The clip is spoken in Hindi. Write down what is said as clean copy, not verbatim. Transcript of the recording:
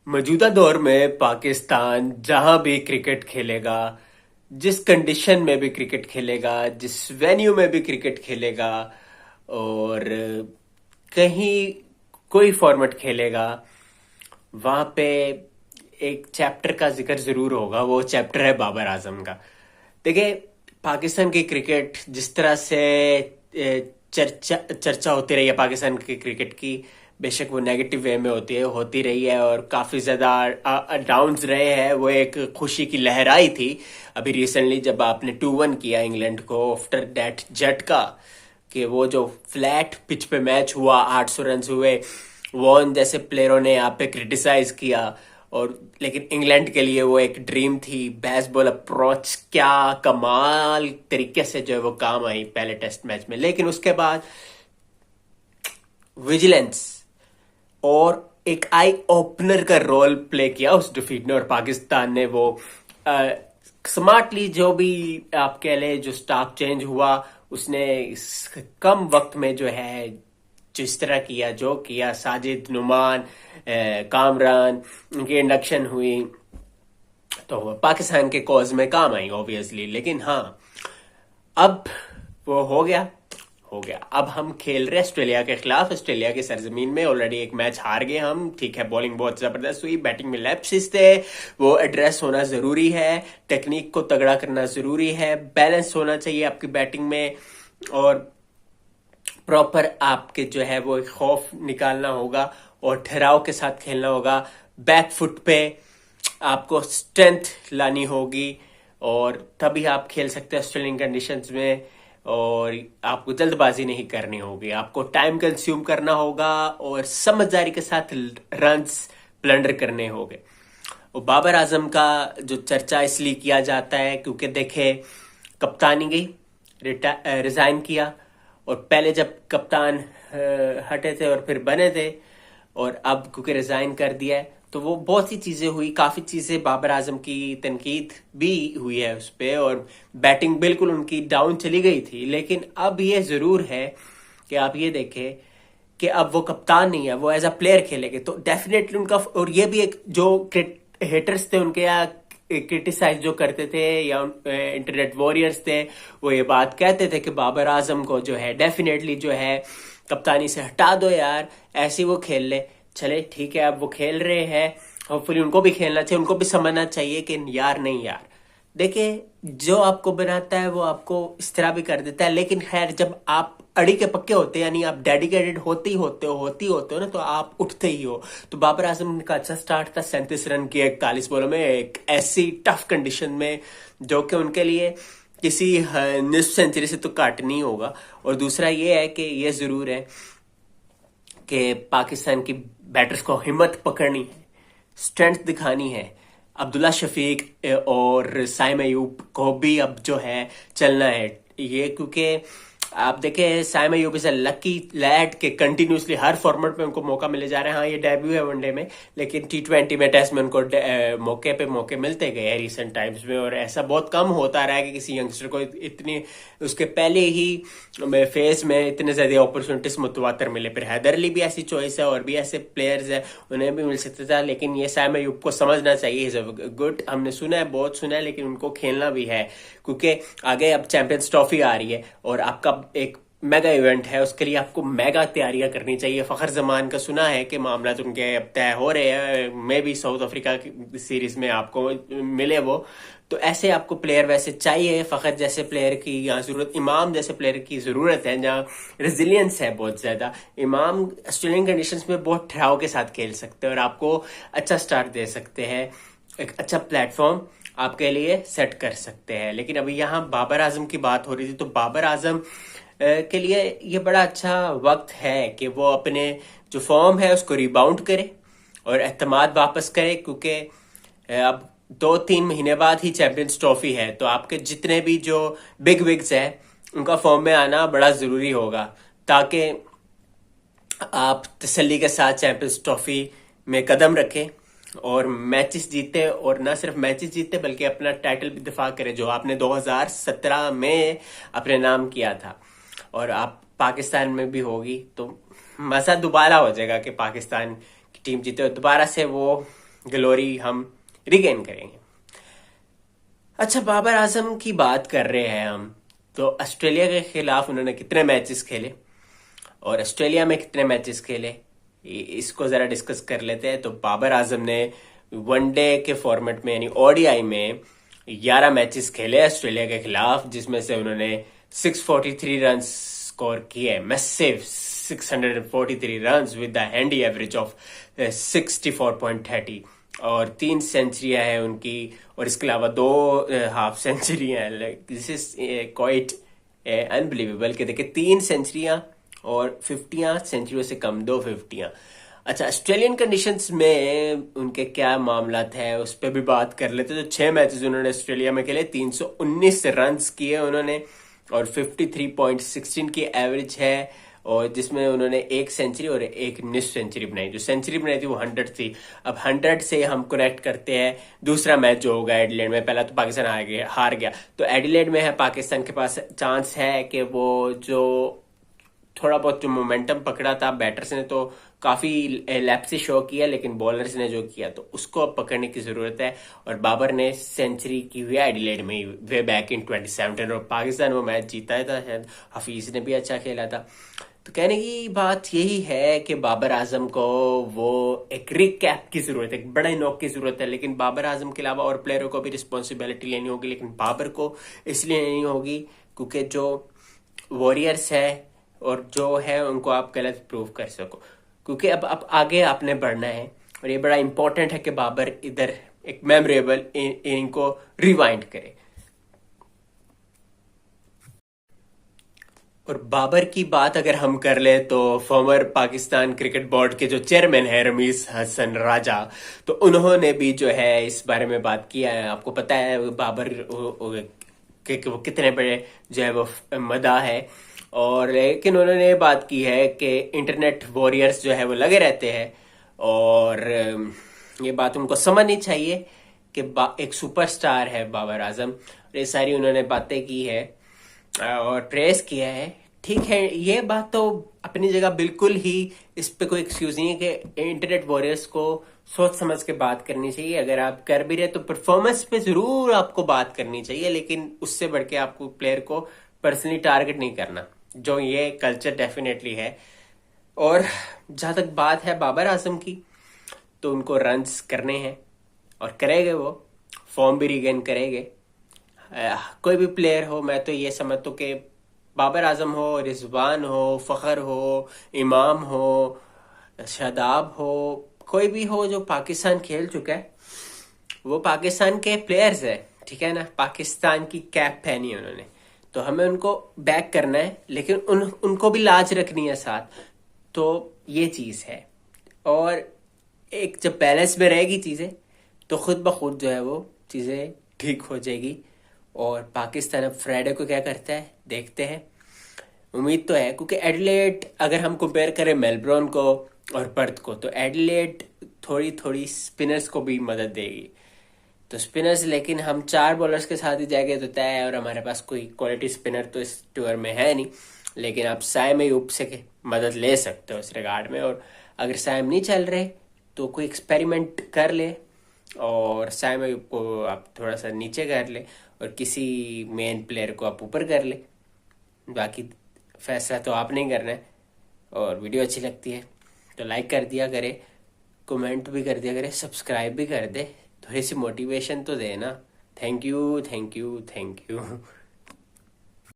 मौजूदा दौर में पाकिस्तान जहां भी क्रिकेट खेलेगा, जिस कंडीशन में भी क्रिकेट खेलेगा, जिस वेन्यू में भी क्रिकेट खेलेगा और कहीं कोई फॉर्मेट खेलेगा, वहां पे एक चैप्टर का जिक्र जरूर होगा। वो चैप्टर है बाबर आजम का। देखिए, पाकिस्तान की क्रिकेट जिस तरह से चर्चा होती रही है पाकिस्तान की क्रिकेट की, बेशक वो नेगेटिव वे में होती रही है और काफ़ी ज़्यादा डाउन्स रहे हैं। वो एक खुशी की लहर आई थी अभी रिसेंटली जब आपने 2-1 किया इंग्लैंड को आफ्टर दैट झटका, कि वो जो फ्लैट पिच पे मैच हुआ, 800 रन हुए, वॉर्न जैसे प्लेयरों ने यहाँ पे क्रिटिसाइज किया। और लेकिन इंग्लैंड के लिए वो एक ड्रीम थी। बेसबॉल अप्रोच क्या कमाल तरीके से जो है वो काम आई पहले टेस्ट मैच में, लेकिन उसके बाद विजिलेंस और एक आई ओपनर का रोल प्ले किया उस डिफीट ने, और पाकिस्तान ने वो स्मार्टली जो भी आप कह ले, जो स्टाफ चेंज हुआ उसने कम वक्त में जो है जिस तरह किया, जो किया, साजिद, नुमान, कामरान, उनकी इंडक्शन हुई तो पाकिस्तान के कॉज में काम आई ऑब्वियसली। लेकिन हाँ, अब वो हो गया। अब हम खेल रहे ऑस्ट्रेलिया के खिलाफ, ऑस्ट्रेलिया की सरजमीन में। ऑलरेडी एक मैच हार गए हम, ठीक है, बॉलिंग बहुत जबरदस्त हुई, बैटिंग में लैप्सेस थे, वो एड्रेस होना जरूरी है, टेक्निक को तगड़ा करना जरूरी है, बैलेंस होना चाहिए आपकी बैटिंग में, और प्रॉपर आपके जो है वो एक खौफ निकालना होगा और ठहराव के साथ खेलना होगा। बैक फुट पे आपको स्ट्रेंथ लानी होगी और तभी आप खेल सकते हैं ऑस्ट्रेलियन कंडीशंस में। और आपको जल्दबाजी नहीं करनी होगी, आपको टाइम कंज्यूम करना होगा और समझदारी के साथ रन्स प्लंडर करने होंगे। और बाबर आजम का जो चर्चा इसलिए किया जाता है क्योंकि देखे, कप्तानी गई, रिजाइन किया, और पहले जब कप्तान हटे थे और फिर बने थे, और अब क्योंकि रिजाइन कर दिया है तो वो बहुत सी चीजें हुई, काफी चीजें बाबर आजम की तनकीद भी हुई है उस पर, और बैटिंग बिल्कुल उनकी डाउन चली गई थी। लेकिन अब ये जरूर है कि आप ये देखें कि अब वो कप्तान नहीं है, वो एज अ प्लेयर खेलेंगे तो डेफिनेटली उनका, और ये भी एक जो हेटर्स थे उनके यहाँ क्रिटिसाइज जो करते थे या इंटरनेट वॉरियर्स थे, वो ये बात कहते थे कि बाबर आजम को जो है डेफिनेटली जो है कप्तानी से हटा दो यार, ऐसे वो खेल ले। चले ठीक है, अब वो खेल रहे हैं, होपफुली उनको भी खेलना चाहिए, उनको भी समझना चाहिए कि यार नहीं यार, देखिए जो आपको बनाता है वो आपको इस तरह भी कर देता है। लेकिन खैर, जब आप अड़ी के पक्के होते हैं, यानी आप डेडिकेटेड होती होते हो ना, तो आप उठते ही हो। तो बाबर आजम का अच्छा स्टार्ट था, 37 रन किए 41 बॉलों में, एक ऐसी टफ कंडीशन में जो कि उनके लिए किसी निस्फ सेंचुरी से तो काट नहीं होगा। और दूसरा ये है कि ये जरूर है कि पाकिस्तान की बैटर्स को हिम्मत पकड़नी है, स्ट्रेंथ दिखानी है। अब्दुल्ला शफीक और साइम अयूब को भी अब जो है चलना है ये, क्योंकि आप देखें Saim Ayub is a lucky lad के कंटिन्यूसली हर फॉर्मेट में उनको मौका मिले जा रहे हैं। हाँ, ये डेब्यू है वनडे में, लेकिन T20 में, टेस्ट में उनको मौके पे मौके मिलते गए हैं रिसेंट टाइम्स में, और ऐसा बहुत कम होता रहा है कि किसी यंगस्टर को इतनी उसके पहले ही फेज में इतने ज्यादा अपॉर्चुनिटीज मुतवातर मिले। फिर हैदर अली भी ऐसी चॉइस है और भी ऐसे प्लेयर्स है, उन्हें भी मिल सकता था, लेकिन ये साइम अयूब को समझना चाहिए। इज गुड, हमने सुना है, बहुत सुना है, लेकिन उनको खेलना भी है क्योंकि आगे अब चैंपियंस ट्रॉफी आ रही है और आपका एक मेगा इवेंट है, उसके लिए आपको मेगा तैयारियां करनी चाहिए। फखर जमान का सुना है कि मामला तो उनके अब तय हो रहे हैं, मे भी साउथ अफ्रीका की सीरीज में आपको मिले वो, तो ऐसे आपको प्लेयर वैसे चाहिए। फखर जैसे प्लेयर की यहाँ जरूरत, इमाम जैसे प्लेयर की जरूरत है जहाँ रेजिलियंस है बहुत ज्यादा। इमाम ऑस्ट्रेलियन कंडीशंस में बहुत ठहराव के साथ खेल सकते हैं और आपको अच्छा स्टार्ट दे सकते हैं, एक अच्छा प्लेटफॉर्म आपके लिए सेट कर सकते हैं। लेकिन अभी यहाँ बाबर आजम की बात हो रही थी, तो बाबर आजम के लिए ये बड़ा अच्छा वक्त है कि वो अपने जो फॉर्म है उसको रिबाउंड करे और एतमाद वापस करे, क्योंकि अब 2-3 महीने बाद ही चैंपियंस ट्रॉफी है, तो आपके जितने भी जो बिग विग्स है उनका फॉर्म में आना बड़ा जरूरी होगा, ताकि आप तसल्ली के साथ चैंपियंस ट्रॉफी में कदम रखें और मैचेस जीते, और ना सिर्फ मैचेस जीते बल्कि अपना टाइटल भी दिफा करें जो आपने 2017 में अपने नाम किया था। और आप पाकिस्तान में भी होगी तो मजा दोबारा हो जाएगा कि पाकिस्तान की टीम जीते और दोबारा से वो ग्लोरी हम रिगेन करेंगे। अच्छा, बाबर आजम की बात कर रहे हैं हम, तो ऑस्ट्रेलिया के खिलाफ उन्होंने कितने मैचेस खेले और ऑस्ट्रेलिया में कितने मैचेस खेले, इसको जरा डिस्कस कर लेते हैं। तो बाबर आजम ने वनडे के फॉर्मेट में यानी ओडीआई में 11 मैचेस खेले ऑस्ट्रेलिया के खिलाफ, जिसमें से उन्होंने 643 रन स्कोर किए, massive 643 run with the handy average of 64.30, और 3 सेंचुरियां हैं उनकी, और इसके अलावा 2 हाफ सेंचुरियां हैं। दिस इज क्वाइट अनबिलीवेबल कि देखिए 3 सेंचुरियां और 50 सेंचुरियों से कम 2 50। अच्छा, ऑस्ट्रेलियन कंडीशंस में उनके क्या मामला है उस पर भी बात कर लेते। तो 6 मैचेस उन्होंने ऑस्ट्रेलिया में खेले, 319 रन किए उन्होंने, और 53.16 की एवरेज है, और जिसमें उन्होंने 1 सेंचुरी और 1 मिस सेंचुरी बनाई। जो सेंचुरी बनाई थी वो 100 थी। अब 100 से हम कनेक्ट करते हैं दूसरा मैच जो होगा एडिलेड में। पहला तो पाकिस्तान हार गया, तो एडिलेड में है पाकिस्तान के पास चांस है कि वो जो थोड़ा बहुत जो मोमेंटम पकड़ा था बैटर्स ने तो काफी लैप्सी शो किया, लेकिन बॉलर्स ने जो किया तो उसको अब पकड़ने की जरूरत है। और बाबर ने सेंचुरी की हुई एडिलेड में वे बैक इन 2017, और पाकिस्तान वो मैच जीता था शायद, हफीज ने भी अच्छा खेला था। तो कहने की बात यही है कि बाबर आजम को वो एक रिकैप की जरूरत है, एक बड़े नॉक की जरूरत है। लेकिन बाबर आजम के अलावा और प्लेयरों को भी रिस्पॉन्सिबिलिटी लेनी होगी, लेकिन बाबर को इसलिए लेनी होगी क्योंकि जो वॉरियर्स है और जो है उनको आप गलत प्रूव कर सको, क्योंकि अब आगे आपने बढ़ना है, और ये बड़ा इंपॉर्टेंट है कि बाबर इधर एक मेमोरेबल इनिंग को रिवाइंड करे। और बाबर की बात अगर हम कर ले तो फॉर्मर पाकिस्तान क्रिकेट बोर्ड के जो चेयरमैन है रमीज हसन राजा, तो उन्होंने भी जो है इस बारे में बात किया है। आपको पता है बाबर कि वो कितने बड़े जो है वो मदा है, और लेकिन उन्होंने बात की है कि इंटरनेट वॉरियर्स जो है वो लगे रहते हैं, और ये बात उनको समझनी चाहिए कि एक सुपरस्टार है बाबर आजम। ये सारी उन्होंने बातें की है और प्रेस किया है। ठीक है, ये बात तो अपनी जगह बिल्कुल ही, इस पे कोई एक्सक्यूज नहीं है कि इंटरनेट वॉरियर्स को सोच समझ के बात करनी चाहिए। अगर आप कर भी रहे तो परफॉर्मेंस पे जरूर आपको बात करनी चाहिए, लेकिन उससे बढ़ के आपको प्लेयर को पर्सनली टारगेट नहीं करना, जो ये कल्चर डेफिनेटली है। और जहां तक बात है बाबर आजम की, तो उनको रन्स करने हैं और करेंगे, वो फॉर्म भी रिगेन करेंगे। कोई भी प्लेयर हो, मैं तो ये समझता हूँ कि बाबर आजम हो, रिजवान हो, फखर हो, इमाम हो, शादाब हो, कोई भी हो जो पाकिस्तान खेल चुका है, वो पाकिस्तान के प्लेयर्स है, ठीक है ना। पाकिस्तान की कैप पहनी है उन्होंने, तो हमें उनको बैक करना है, लेकिन उनको भी लाज रखनी है साथ। तो ये चीज है, और एक जब बैलेंस में रहेगी चीजें तो खुद ब खुद जो है वो चीजें ठीक हो जाएगी। और पाकिस्तान अब फ्राइडे को क्या करता है देखते हैं। उम्मीद तो है, क्योंकि एडिलेड अगर हम कंपेयर करें मेलबर्न को और पर्थ को, तो एडिलेड थोड़ी थोड़ी स्पिनर्स को भी मदद देगी। तो स्पिनर्स, लेकिन हम 4 बॉलर्स के साथ ही जाएंगे तो तय है, और हमारे पास कोई क्वालिटी स्पिनर तो इस टूर में है नहीं। लेकिन आप साइम अयूब से मदद ले सकते हो इस रिगार्ड में, और अगर साइम नहीं चल रहे तो कोई एक्सपेरिमेंट कर ले, और साइम अयूब को आप थोड़ा सा नीचे कर ले और किसी मेन प्लेयर को आप ऊपर कर ले। बाकी फैसला तो आपने ही करना है। और वीडियो अच्छी लगती है तो लाइक कर दिया करे, कमेंट भी कर दिया करे, सब्सक्राइब भी कर दे, थोड़ी सी मोटिवेशन तो देना। Thank you, thank you, thank you.